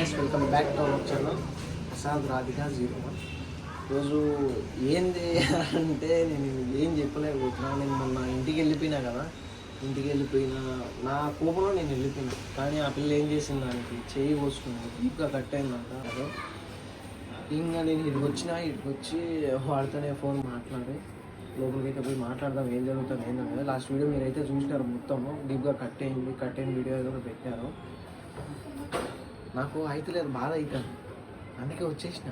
Guys, welcome back to our channel Prasad Radhika 01. రోజు ఏంది అంటే నేను ఏం చెప్పలేకపోతున్నా. నేను మొన్న ఇంటికి వెళ్ళిపోయినా కదా, ఇంటికి వెళ్ళిపోయినా నా కోపంలో నేను వెళ్ళిపోయినా. కానీ ఆ పిల్ల ఏం చేసింది, దానికి చేయి కోసుకున్నాను, డీప్గా కట్ అయిందంట. అదే ఇంకా నేను ఇక్కడికి వచ్చి వాడితోనే ఫోన్ మాట్లాడి లోపలికి అయితే పోయి మాట్లాడదాం ఏం జరుగుతుంది ఏంటంటే. లాస్ట్ వీడియో మీరైతే చూసినారు, మొత్తము డీప్గా కట్ అయిన వీడియో ఏదో పెట్టారు. నాకు అయితే లేదు, బాధ అవుతుంది, అందుకే వచ్చేసిన.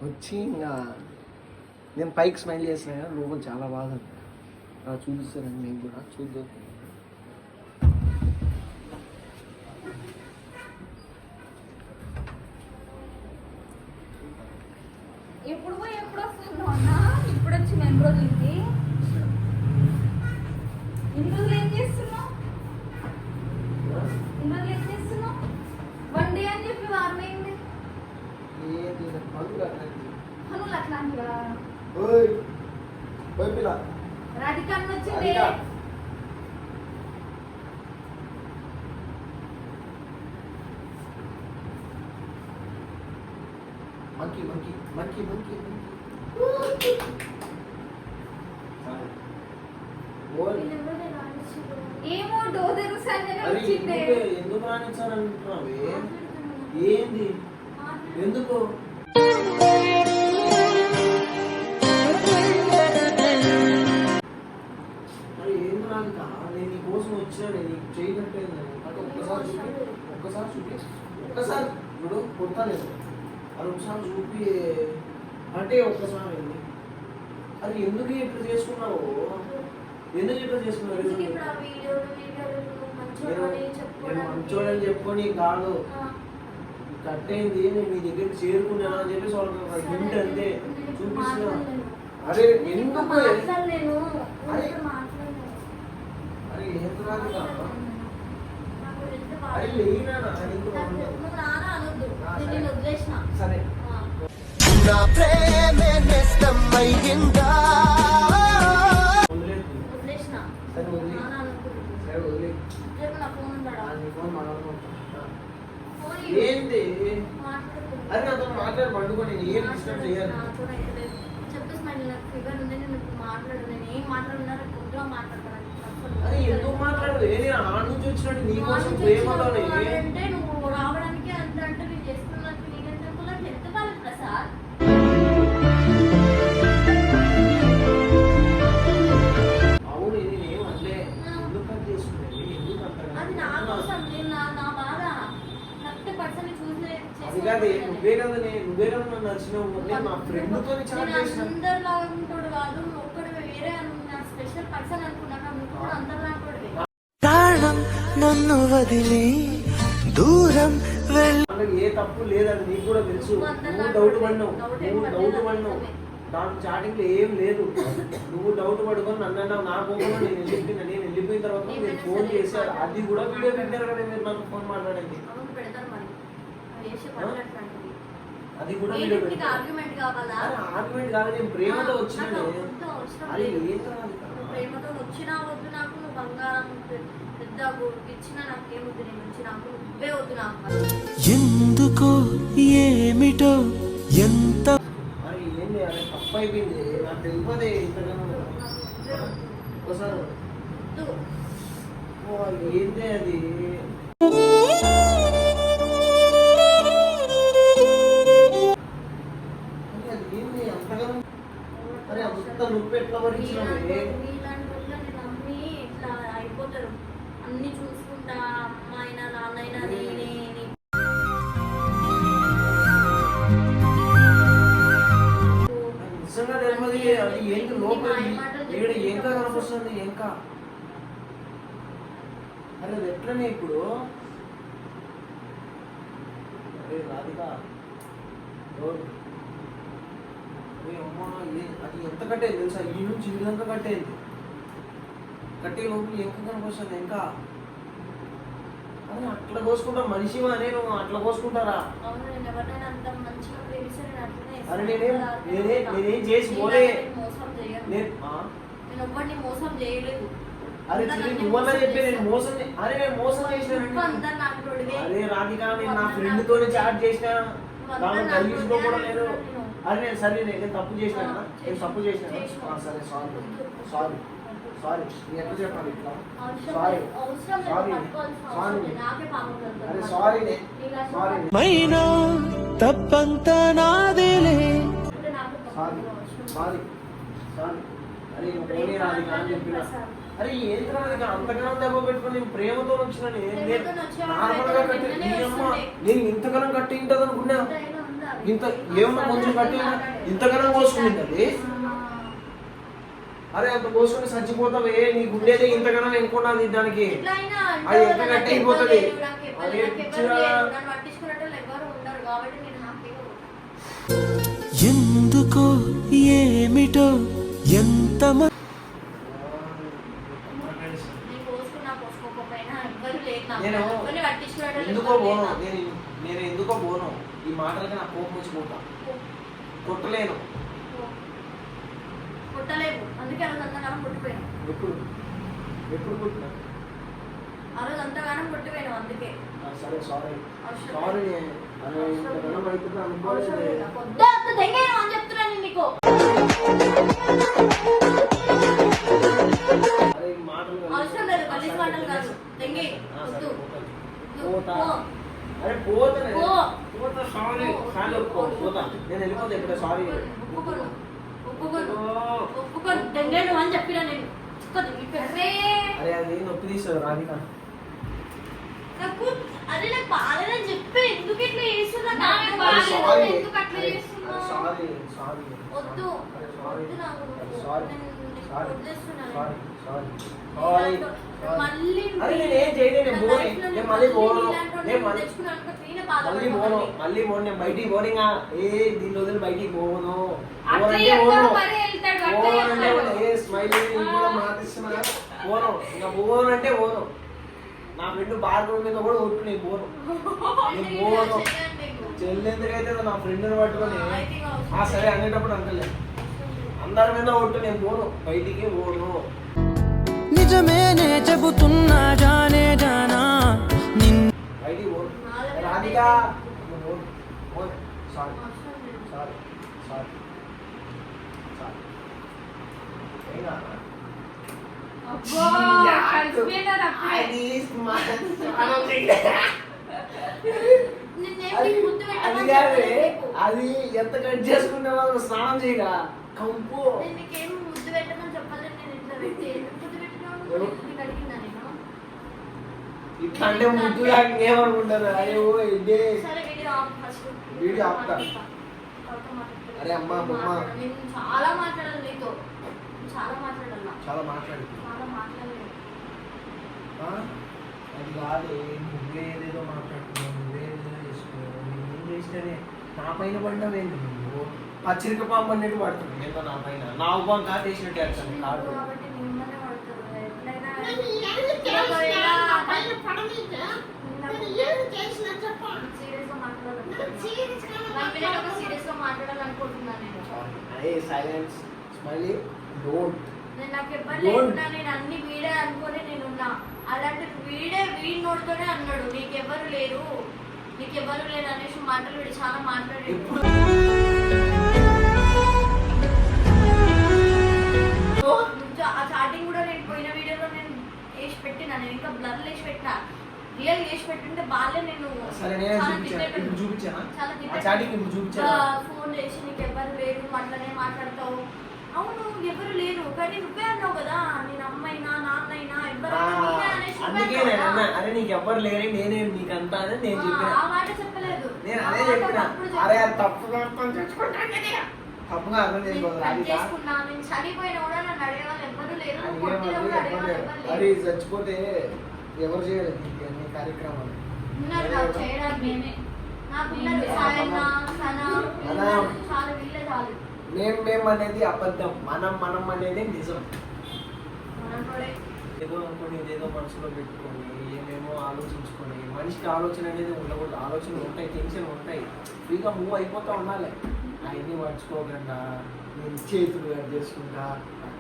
వచ్చి ఇంకా నేను పైకి స్మైల్ చేసిన కదా, లోపల చాలా బాగా చూపిస్తానండి మీకు కూడా, చూద్దాం. ఎప్పుడు పోయి ఎప్పుడు వస్తున్నావు అన్న? ఇప్పుడు వచ్చి ఎన్ని రోజులకి? ఇన్ని రోజులు ఏం చేస్తున్నావు? వన్ డే అని చెప్పి వారం అయింది. పనులు అట్లాంటివా? రాధిక అన్న వచ్చింది. ఏమో డోర్ తెరుస్తానే వచ్చింది. ఎందుకు రానిచ్చారంటున్నావే? ఏంది ఎందుకు? మరి ఏం రాక నేను నీ కోసం వచ్చినా, నేను నీకు చేయనట్టేది. ఒక్కసారి చూడు, కొడతాలేదు. అది ఒకసారి చూపి అంటే ఒక్కసారి అది ఎందుకు ఇట్లా చేసుకున్నావు? ఎందుకు ఇట్లా చేసుకున్నావు? మంచోడని చెప్పుకొని కాదు, కట్టయింది, నేను మీ దగ్గరికి చేరుకున్నాను అని చెప్పేసి వాళ్ళకి హింట్ అంతే చూపిస్తున్నా. అరే ఎందుకు? అరే ఏం రాదు కాదు. అరే లేనా సరే, నా ప్రేమే నిష్టమయ్యిందా? ఏంటి? అరే నాతో మాట్లాడి పండుకొని ఏం డిస్టర్బ్ చేయాలి? అరే ఎందుకు మాట్లాడదు? ఏది ఆ నుంచి వచ్చినట్టు నీ కోసం ప్రేమలోనే నువ్వు రావడానికి అంత అంటే నేను చేస్తున్నట్టు నేను ఎంత కాలేదు ప్రసాద్. అవును, ఇది నేను అట్లే ఎందుకు కట్ చేసుకునేది? ఎందుకు అది నా కోసం, నా బాధ. కరెక్ట్ పర్సన్ చూసి నువ్వే కదా నన్ను నచ్చినావు. నా ఫ్రెండ్ తో అందరిలాగా ఉంటాడు కాదు, ఒక్కడు వేరే నా స్పెషల్ పర్సన్ అనుకున్నాను. నువ్వు కూడా అందరిలా ప్రాణం నన్ను వదిలి దూరం ఏ తప్పు లేదని నీకు కూడా తెలుసు. నువ్వు డౌట్ పడినావు, దాని చాటింగ్ లో ఏం లేదు. నువ్వు డౌట్ పడుకొని నన్ను నా కోపంలో నేను వెళ్ళిపోయిన తర్వాత నేను ఫోన్ చేశాను. అది కూడా వీడియో పెట్టారు కదా మీరు నాకు ఫోన్ మాట్లాడండి. అది కూడా ఆర్గ్యుమెంట్ కావాలా? ఆర్గ్యుమెంట్ కాదు, నేను ప్రేమతో వచ్చిన. ప్రేమతో వచ్చినా వద్దు నాకు, నువ్వు బంగారం పెద్ద ఇచ్చినా నాకేమొద్దు, నేను వచ్చి నాకు నువ్వే వద్దు నాకు. ఎందుకో ఏమిటో ఎంత ఏంది అదే తప్పు అయిపోయింది, నాకు తెలియదే. ఒకసారి ఏంది అది? అది ఏంది అంతగా? అరే అంత నొప్పి ఎట్లా భరించినావే? ఇట్లా అయిపోతారు, అన్ని చూసుకుంటా, అమ్మ అయినా నాన్న అయినా నేనే. నిజంగా తెలియదు అది ఏంటి లోపల ఏంకా కనిపిస్తుంది. ఏంకా అరే అది ఎట్లనే ఇప్పుడు? అరే రాధిక, అమ్మా అది ఎంత కట్టేది తెలుసా? ఈ నుంచి ఈ విధంగా కట్టేది. కట్టే లోపల ఎంత కనిపిస్తుంది ఇంకా? అని అట్లా కోసుకుంటా మనిషివా? నేను అట్లా కోసుకుంటారా? అరే నేనేం చేసి పోలే. మోసం చేయలేదు. అరే చిన్ని నువ్వన్నా చెప్పి నేను మోసం చేసినానండి. అందరు నాకు తోడువే. అరే రాధిక నేను నా ఫ్రెండ్ తోని చాట్ చేసిన దాంట్లో కలిగించుకో కూడా లేదు. అరే నేను సరే నేను తప్పు చేసిన కదా, నేను తప్పు చేసిన సరే సారీ సారీ సారీ నేను ఎట్లా చెప్పాలి ఇట్లా సారీ సారీ సారీ అరే సారీ సారీ మైనా తప్పంతా నాదేలే సారీ సారీ సారీ అరే పోనీ రాధిక అని చెప్పిన. అరే ఏంటి రాధిక అంతగానం దెబ్బ పెట్టుకుని నేను ప్రేమతో వచ్చిన నార్మల్ గా కట్టి నీ అమ్మ నేను ఇంతగానం కట్టి ఉంటది అనుకున్నా. ఇంత ఏమన్నా కొంచెం కట్టి ఇంతగానం కోసుకుంది అది. అరే అంత కోసుకుని చచ్చిపోతావే, నీ గుండెదే ఇంతగానం ఎంకున్నది దానికి. అది ఎంత కట్టి అయిపోతుంది. అదే పిచ్చిరా. ఎందుకో ఏమిటో ఎంత నేను ఎందుకో పోను, నేను ఎందుకో పోను. ఈ మాటలకి నాకు కోపం వచ్చి పోతా. కొట్టలేను. కొట్టలేవు, అందుకే ఆ రోజు అంతగానం కొట్టిపోయాను. ఎప్పుడు ఎప్పుడు కొట్టినా ఆ రోజు అంతగానం కొట్టిపోయాను అందుకే. సరే సారీ సారీ. అరే ఇంతగానం అయిపోతుంది అనుకోలేదు. అని చెప్తున్నాను నీకు. అరే ఈ మాటలు అవసరం లేదు, కలిసి మాటలు కాదు. తెంగే పోతా. అరే పోతా పోతా సారీ సారీ పోతా. నేను వెళ్ళిపోతా ఇక్కడ సారీ. ఒప్పుకోను తెంగేడు అని చెప్పినా నేను. అరే అది నొప్పి తీస్తుంది రాధిక. నాకు అదే నాకు బాగాలేదని చెప్పి ఎందుకు ఇట్లా చేస్తున్నా? ఎందుకు అట్లా చేస్తున్నా? సారీ సారీ వద్దు వద్దు నాకు. సారీ సారీ సారీ సారీ మళ్ళీ అరే నేను ఏం చేయలేదు. నేను పోనీ నేను మళ్ళీ పోను. నేను మళ్ళీ పోను మళ్ళీ పోను. నేను బయటికి పోనింగా ఏ దీని వదిలి బయటికి పోను. ఏ స్మైల్ కూడా మాటిస్తున్నా పోను. ఇంకా పోను అంటే పోను. నా ఫ్రెండ్ బార్గం మీద కూడా ఒట్టు నేను పోను. నేను పోను. చెల్లెందుకైతే నా ఫ్రెండ్ని పట్టుకొని సరే అనేటప్పుడు అంటలే అందరి మీద ఒట్టు. నేను పోను, బయటికి పోను. నిజమేనే చెబుతున్నా జానే జానా బయటికి పోను. Radhika sorry sorry sorry sorry. అది ఎంత కట్ చేసుకునే వాళ్ళు స్నానం చేయగా కంపు. ముద్దు పెట్టమని చెప్పాలి. నేను ఇట్లా పెట్టి ముద్దు పెట్టిన ఇట్లా అంటే ముద్దు ఏమనుకుంటారు. అయ్యో ఇదే వీడియో ఆపుతా. అరే అమ్మా బొమ్మ నేను చాలా మాట్లాడాలి నీతో. చాలా మాట్లాడాలి. చాలా మాట్లాడి చాలా మాట్లాడలేదు. అది కాదే నువ్వే ఏదేదో మాట్లాడుతున్నావు, నువ్వే ఏదేదో చేసుకున్నావు. నేనేం చేసినానే నా పైన పడ్డావేంటి నువ్వు? పచ్చిరిక పాము అన్నట్టు పడుతుంది ఏంటో నా పైన. నా ఉపాం కాదు వేసినట్టు వేస్తాను కాదు. కాబట్టి మిమ్మల్ని పడుతుంది. సీరియస్ గా మాట్లాడాలనుకుంటున్నాను నేను. అరే సైలెన్స్ స్మైలీ డోంట్. నేను నాకు ఎవ్వరు లేకున్నా నేను అన్ని వీడే అనుకుని నేను ఉన్నా. అలాంటి వీడి నోటితోనే అన్నాడు నీకెవ్వరు లేరు అనేసి మాటలు వీడు చాలా మాట్లాడాడు. ఆ చాటింగ్ కూడా నేను పోయిన వీడియోలో నేను వేసి పెట్టినా. నేను ఇంకా బ్లర్ వేసి పెట్టినా. రియల్ వేసి పెట్టింటే బాగా నేను ఫోన్ చేసి నీకు ఎవరు లేరు అట్లనే మాట్లాడతావు. అవును ఎవరు లేరు కానీ నువ్వే అన్నావు కదా నేను అమ్మైనా నాన్నైనా అరే నీకు ఎవ్వరు లేరే నేనే నీకంతా అని నేను చెప్పిన. ఆ మాట చెప్పలేదు. నేను అదే చెప్పిన. అరే అది తప్పుగా అర్థం చేసుకున్నా. నేను చనిపోయిన కూడా నన్ను అడిగేవాళ్ళు ఎవ్వరు లేరు. అది చచ్చిపోతే ఎవరు చేయలేదు నీ కార్యక్రమాలు. చేయడానికి చాలా వీళ్ళే చాలు. మేము అనేది అబద్ధం, మనం అనేది నిజం. ఏదో అనుకోని ఇదేదో మనసులో పెట్టుకొని ఏమేమో ఆలోచించుకొని మనిషికి ఆలోచన అనేది ఉండకూడదు. ఆలోచనలు ఉంటాయి, టెన్షన్ ఉంటాయి, ఫ్రీగా మూవ్ అయిపోతూ ఉండాలి. అవన్నీ మర్చిపోకుండా నేను చేతులు కట్ చేసుకుంటా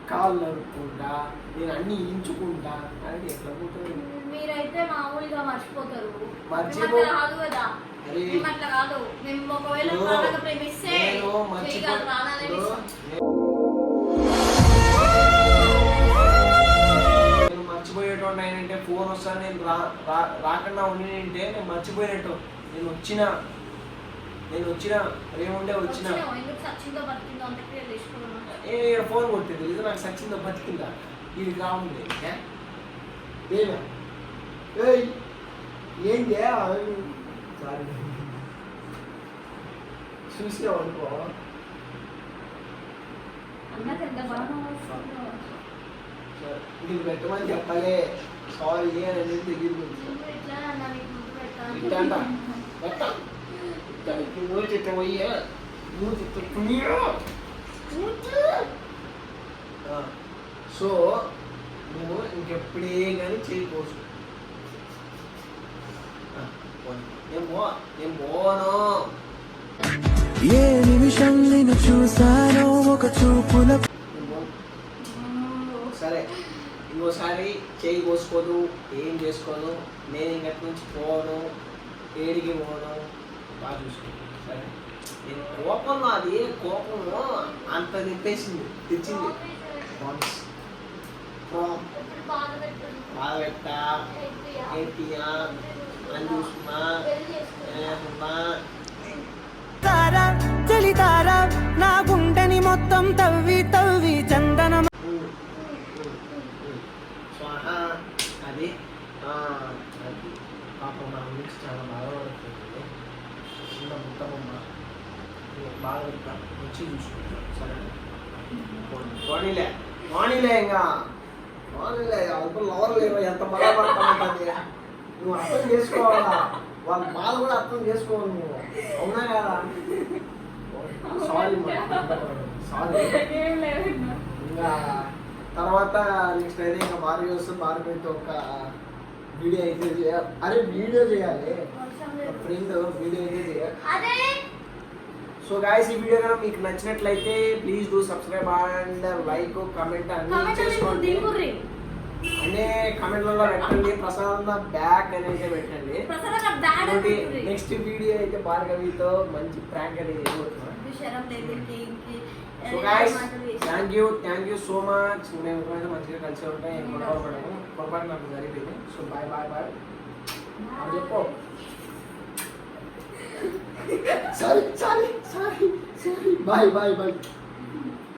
కాళ్ళు నరుక్కుంటా, నేను అన్ని ఇంచుకుంటా అంటే ఎట్లా పోతుంది? మీరైతే మామూలుగా మర్చిపోతారు. మర్చిపో- మేము అట్లా కాదు కదా. అరే, మేము అట్లా కాదు. మేము ఒకవేళ నేను- ప్రాణంగా ప్రేమిస్తే నేను చేయగలం, ప్రాణాలే ఇస్తాం. నేను మర్చిపోయేటోడు అంటే ఫోన్ వస్తా నేను రాకుండా ఉండి అంటే నేను మర్చిపోయినట్టు. నేను వచ్చిన ఏముండే వచ్చిన వచ్చినావు, ఎందుకు సచ్చిందో బతికిందో అంతకే తెలుసుకున్నాను. ఫోన్ కొట్టింది ఇది నాకు సచ్చిందో బతికిందా ఇది కావుంది ఏనా ఏంటి సారీ చూసావు అనుకో అన్నది ఎంత బాగా వస్తుందో. నీకు పెట్టమని చెప్పలే సారీ అని అనేది దగ్గరికి నువ్వు ఇట్లా అన్నా, నీకు ముందు పెట్టాలి. ఇట్లా అంట పెట్టా నువ్వు చెత్త పోయా నువ్వు చెత్త సో నువ్వు ఇంకెప్పుడే కానీ చేయకోవచ్చు నేను పోను ఏ నిమిషం నేను చూసానో ఒక చూపుల సరే ఇంకోసారి చేయి కోసుకోదు ఏం చేసుకోదు నేను ఇంకటి నుంచి పోను ఏడికి పోను బాగా చూసుకోను సరే నేను కోపంలో అది కోపము అంత తెచ్చింది ఇప్పుడు బాధ పెట్టండి. బాధ పెట్టా ఏంటియా అని చూసుకున్నా పెళ్లి చేసుకుంటా. తారా చలితారా నా గుండెని మొత్తం తవ్వి తవ్వి చందనం స్వాహ అది అది పాపం నా గురించి చాలా బాధపడుతుంది చిన్న ముట్టబొమ్మ బాగా పెట్టా వచ్చి చూసుకుంటా సరే వాణిలే ఇంకా వాణిలే అంత లవర్ లేవు ఎంత బాధపడతా ఉంటుంది నువ్వు అర్థం చేసుకోవాలా వాళ్ళ బాధ కూడా అర్థం చేసుకోవాలి నువ్వు అవునా కదా సారీ సారీ ఏం లేదు. ఇంకా తర్వాత నెక్స్ట్ అయితే ఇంకా భార్య వస్తే భార్యతో ఒక వీడియో అయితే చేయాలి అరే వీడియో చేయాలి వర్షం లేదు. ఫ్రెండ్ వీడియో అయితే చేయాలి అదే సో గాయస్ ఈ వీడియో కనుక మీకు నచ్చినట్లయితే please do subscribe and like comment అన్ని కామెంట్ చేసుకోండి దిగుర్రి. అనే కామెంట్లలో పెట్టండి ప్రసాద్ బ్యాక్ అని అయితే పెట్టండి ప్రసాద్ బ్యాడ్ అనుకుంటుంది. నెక్స్ట్ వీడియో అయితే భార్గవితో మంచి ప్రాంక్ అనేది చేయబోతున్నాం శరం లేదు ఇంకి so guys thank you so much మేము ఎప్పుడైతే మంచిగా కలిసి ఉంటాం ఏం గొడవ పడము పొరపాటు నాకు జరిగింది సో బాయ్ బాయ్ బాయ్ అని చెప్పు సారీ బాయ్ బాయ్ బాయ్